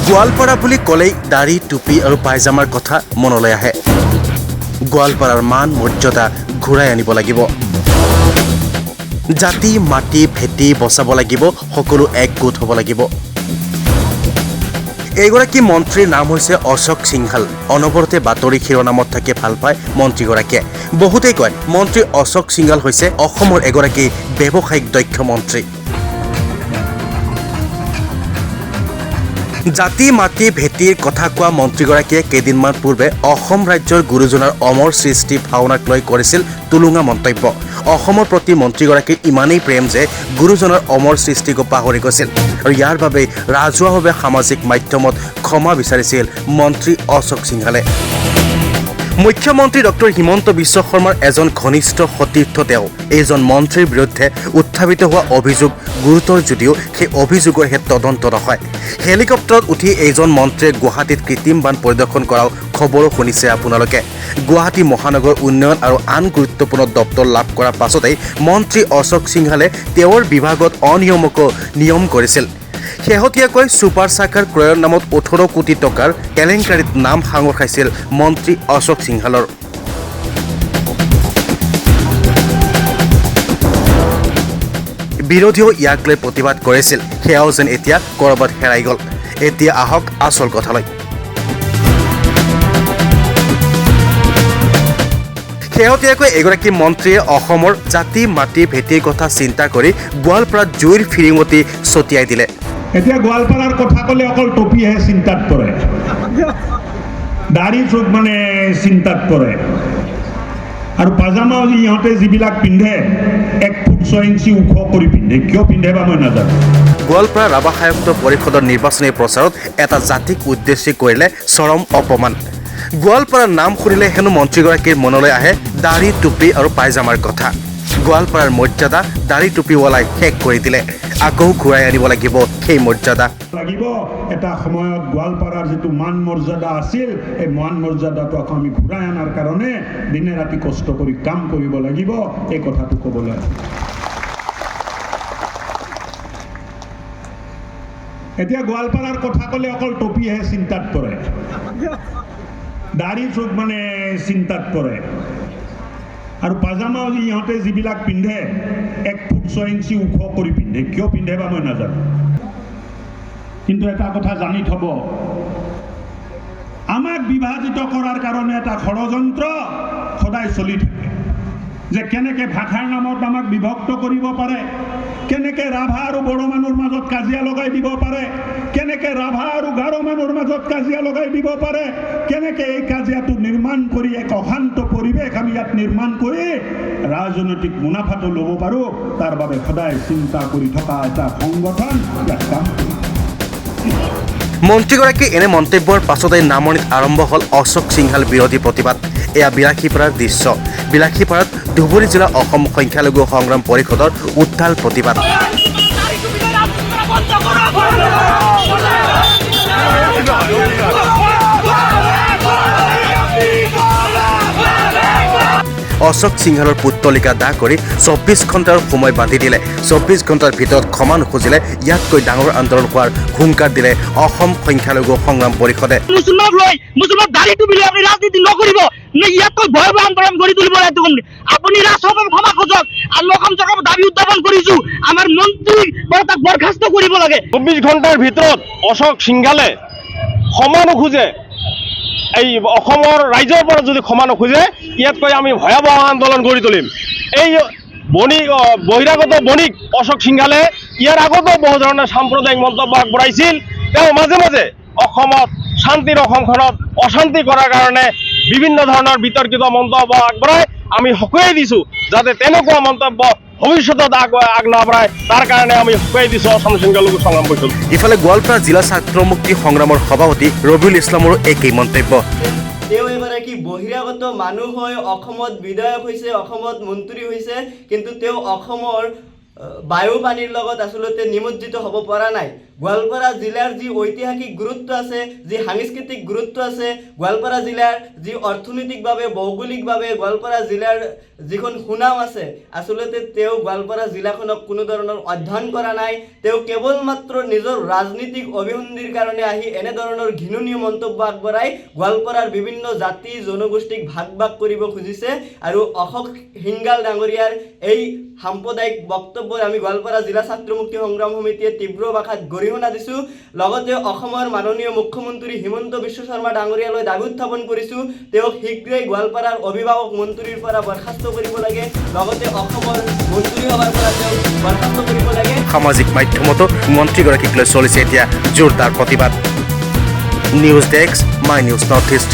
গোৱালপাৰা বুলি ক'লেই দাড়ি টুপি আৰু পায়জামাৰ কথা মনলৈ আহে। গোৱালপাৰাৰ মান মৰ্যাদা ঘূৰাই আনিব লাগিব। জাতি মাটি ভেটি বচাব লাগিব, সকলো একগোট হ'ব লাগিব। এইগৰাকী মন্ত্ৰীৰ নাম হৈছে অশোক সিংহাল। অনবৰতে বাতৰি শিৰোনামত থাকি ভাল পায় মন্ত্ৰীগৰাকীয়ে। বহুতেই কয় মন্ত্ৰী অশোক সিংহাল হৈছে অসমৰ এগৰাকী ব্যৱসায়িক দক্ষ মন্ত্ৰী। জাতি মাটি ভেটিৰ কথা কোৱা মন্ত্ৰীগৰাকীয়ে কেইদিনমান পূৰ্বে অসম ৰাজ্যৰ গুৰুজনাৰ অমৰ সৃষ্টি ভাওনাক লৈ কৰিছিল তুলুঙা মন্তব্য। অসমৰ প্ৰতি মন্ত্ৰীগৰাকীৰ ইমানেই প্ৰেম যে গুৰুজনাৰ অমৰ সৃষ্টিকো পাহৰি গৈছিল আৰু ইয়াৰ বাবে ৰাজহুৱাভাৱে সামাজিক মাধ্যমত ক্ষমা বিচাৰিছিল মন্ত্ৰী অশোক সিংহালে। মুখ্যমন্ত্ৰী ডক্টৰ হিমন্ত বিশ্ব শৰ্মাৰ এজন ঘনিষ্ঠ সতীৰ্থ তেওঁ। এইজন মন্ত্ৰীৰ বিৰুদ্ধে উত্থাপিত হোৱা অভিযোগ গুৰুতৰ যদিও সেই অভিযোগৰ হে তদন্ত নহয়। হেলিকপ্টাৰত উঠি এইজন মন্ত্ৰীয়ে গুৱাহাটীত কৃত্ৰিম বান পৰিদৰ্শন কৰাৰ খবৰো শুনিছে আপোনালোকে। গুৱাহাটী মহানগৰ উন্নয়ন আৰু আন গুৰুত্বপূৰ্ণ দপ্তৰ লাভ কৰাৰ পাছতেই মন্ত্ৰী অশোক সিংহালে তেওঁৰ বিভাগত অনিয়মকো নিয়ম কৰিছিল। শেহতীয়াকৈ ছুপাৰ চাকাৰ ক্ৰয়ৰ নামত 18 কোটি টকাৰ কেলেংকাৰীত নাম সাঙুৰ খাইছিল মন্ত্ৰী অশোক সিংহালৰ। বিৰোধীয়েও ইয়াক লৈ প্ৰতিবাদ কৰিছিল। সেয়াও যেন এতিয়া ক'ৰবাত হেৰাই গ'ল। এতিয়া আহক আচল কথালৈ। শেহতীয়াকৈ এগৰাকী মন্ত্ৰীয়ে অসমৰ জাতি মাটি ভেটিৰ কথা চিন্তা কৰি গোৱালপাৰাত জুইৰ ফিৰিঙতি ছটিয়াই দিলে। এতিয়া গোৱালপাৰাৰ কথা ক'লে অকল টপিহে চিন্তাত পৰে, দাড়ি চুক মানে চিন্তাত পৰে। আৰু পাজামাও ইহঁতে যিবিলাক পিন্ধে 1 ফুট 6 ইঞ্চি ওখ কৰি পিন্ধে। কিয় পিন্ধে বা মই নাজানো। গোৱালপাৰা ৰাভা আয়ুক্ত পৰিষদৰ নিৰ্বাচনী প্ৰচাৰত এটা জাতিক উদ্দেশ্যি কৰিলে চৰম অপমান। গোৱালপাৰাৰ নাম শুনিলে হেনো মন্ত্ৰীগৰাকীৰ মনলৈ আহে দাড়ি টুপি আৰু পায়জামাৰ কথা। গোৱালপাৰাৰ মৰ্যাদা দাড়ি টুপিৱালাই শেষ কৰি দিলে। আকৌ ঘূৰাই আনিব লাগিব সেই মৰ্যাদা। লাগিব এটা সময়ত গোৱালপাৰাৰ যিটো মান মৰ্যাদা আছিল, এই মান মৰ্যাদাটো আকৌ আমি ঘূৰাই অনাৰ কাৰণে দিনে ৰাতি কষ্ট কৰি কাম কৰিব লাগিব, এই কথাটো ক'বলৈ। এতিয়া গোৱালপাৰাৰ কথা ক'লে অকল টপিহে চিন্তাত পৰে, দাড়ি চুক মানে চিন্তাত পৰে। আৰু পাজামাও ইহঁতে যিবিলাক পিন্ধে 1 ফুট 6 ইঞ্চি ওখ কৰি পিন্ধে। কিয় পিন্ধে বা মই নাজানো। কিন্তু এটা কথা জানি থ'ব, আমাক বিভাজিত কৰাৰ কাৰণে এটা ষড়যন্ত্ৰ সদায় চলি থাকে, যে কেনেকৈ ভাষাৰ নামত আমাক বিভক্ত কৰিব পাৰে, কেনেকৈ ৰাভা আৰু বড়ো মানুহৰ মাজত কাজিয়া লগাই দিব পাৰে, কেনেকৈ ৰাভা আৰু গাৰো মানুহৰ মাজত কাজিয়া লগাই দিব পাৰে, কেনেকৈ এই কাজিয়াটো নিৰ্মাণ কৰি এক অশান্ত পৰিৱেশ আমি ইয়াত নিৰ্মাণ কৰি ৰাজনৈতিক মুনাফাটো ল'ব পাৰোঁ, তাৰ বাবে সদায় চিন্তা কৰি থকা এটা সংগঠন ইয়াত কাম কৰে। মন্ত্ৰীগৰাকীৰ এনে মন্তব্যৰ পাছতেই নামনিত আৰম্ভ হ'ল অশোক সিংহাল বিৰোধী প্ৰতিবাদ। এয়া বিলাসীপাৰাৰ দৃশ্য। বিলাসীপাৰাত ধুবুৰী জিলা অসম সংখ্যালঘু সংগ্ৰাম পৰিষদৰ উত্তাল প্ৰতিবাদ। অশোক সিংহালৰ পুত্তলিকা দাহ কৰি 24 ঘণ্টাৰ সময় বান্ধি দিলে। 24 ঘণ্টাৰ ভিতৰত ক্ষমা নুখুজিলে ইয়াতকৈ ডাঙৰ আন্দোলন হোৱাৰ হুংকাৰ দিলে অসম সংখ্যালঘু সংগ্ৰাম পৰিষদে। মুছলমান দাড়িটো বুলি আপুনি ৰাজনীতি নকৰিব, ইয়াতকৈ ভয়াৱহ আন্দোলন কৰি তুলিব লাগিব। আপুনি ৰাজসভাত ক্ষমা খোজক। আৰু অসম চৰকাৰৰ দাবী উত্থাপন কৰিছো, আমাৰ মন্ত্ৰী তাক বৰখাস্ত কৰিব লাগে। 24 ঘণ্টাৰ ভিতৰত অশোক সিংহালে ক্ষমা নোখোজে, এই অসমৰ ৰাইজৰ পৰা যদি ক্ষমা নোখোজে, ইয়াতকৈ আমি ভয়াৱহ আন্দোলন কৰি তুলিম। এই বহিৰাগত বণিক অশোক সিংহালে ইয়াৰ আগতো বহু ধৰণৰ সাম্প্ৰদায়িক মন্তব্য আগবঢ়াইছিল। তেওঁ মাজে মাজে অসমত শান্তিৰ অসমখনত অশান্তি কৰাৰ কাৰণে বিভিন্ন ধৰণৰ বিতৰ্কিত মন্তব্য আগবঢ়াই আমি সকলোৱে দিছোঁ, যাতে তেনেকুৱা মন্তব্য ভৱিষ্যতত আগ নবঢ়ায়, তাৰ কাৰণে আমি সকলোৱে দিছোঁ অসম সংখ্যালঘু সংগ্ৰাম পৰিষদ। ইফালে গোৱালপাৰা জিলা ছাত্ৰ মুক্তি সংগ্ৰামৰ সভাপতি ৰবিউল ইছলামৰো একেই মন্তব্য। তেওঁ এগৰাকী বহিৰাগত মানুহ হৈ অসমত বিধায়ক হৈছে, অসমত মন্ত্ৰী হৈছে, কিন্তু তেওঁ অসমৰ বায়ু পানীৰ লগত আচলতে নিমজ্জিত হ'ব পৰা নাই। গোৱালপাৰা জিলাৰ যি ঐতিহাসিক গুৰুত্ব আছে, যি সাংস্কৃতিক গুৰুত্ব আছে, গোৱালপাৰা জিলাৰ যি অৰ্থনৈতিকভাৱে ভৌগোলিকভাৱে গোৱালপাৰা জিলাৰ যিখন সুনাম আছে, আচলতে তেওঁ গোৱালপাৰা জিলাখনক কোনো ধৰণৰ অধ্যয়ন কৰা নাই। তেওঁ কেৱল মাত্ৰ নিজৰ ৰাজনীতিক অভিসন্ধিৰ কাৰণে আহি এনেধৰণৰ ঘৃণনীয় মন্তব্য আগবঢ়াই গোৱালপাৰাৰ বিভিন্ন জাতি জনগোষ্ঠীক ভাগ ভাগ কৰিব খুজিছে। আৰু অশোক সিংগাল ডাঙৰীয়াৰ এই সাম্প্ৰদায়িক বক্তব্যৰ আমি গোৱালপাৰা জিলা ছাত্ৰ মুক্তি সংগ্ৰাম সমিতিয়ে তীব্ৰ ভাষাত গৰিহণা দিছোঁ। লগতে অসমৰ মাননীয় মুখ্যমন্ত্ৰী হিমন্ত বিশ্ব শৰ্মা ডাঙৰীয়ালৈ দাবী উত্থাপন কৰিছোঁ, তেওঁক শীঘ্ৰেই গোৱালপাৰাৰ অভিভাৱক মন্ত্ৰীৰ পৰা বৰ্খাস্ত কৰিব লাগে, লগতে অসমৰ মন্ত্ৰীসভাৰ পৰা তেওঁক বৰ্খাস্ত কৰিব লাগে। সামাজিক মাধ্যমতো মন্ত্ৰীগৰাকীক লৈ চলিছে এতিয়া জোৰদাৰ প্ৰতিবাদ। News desk, my news north east.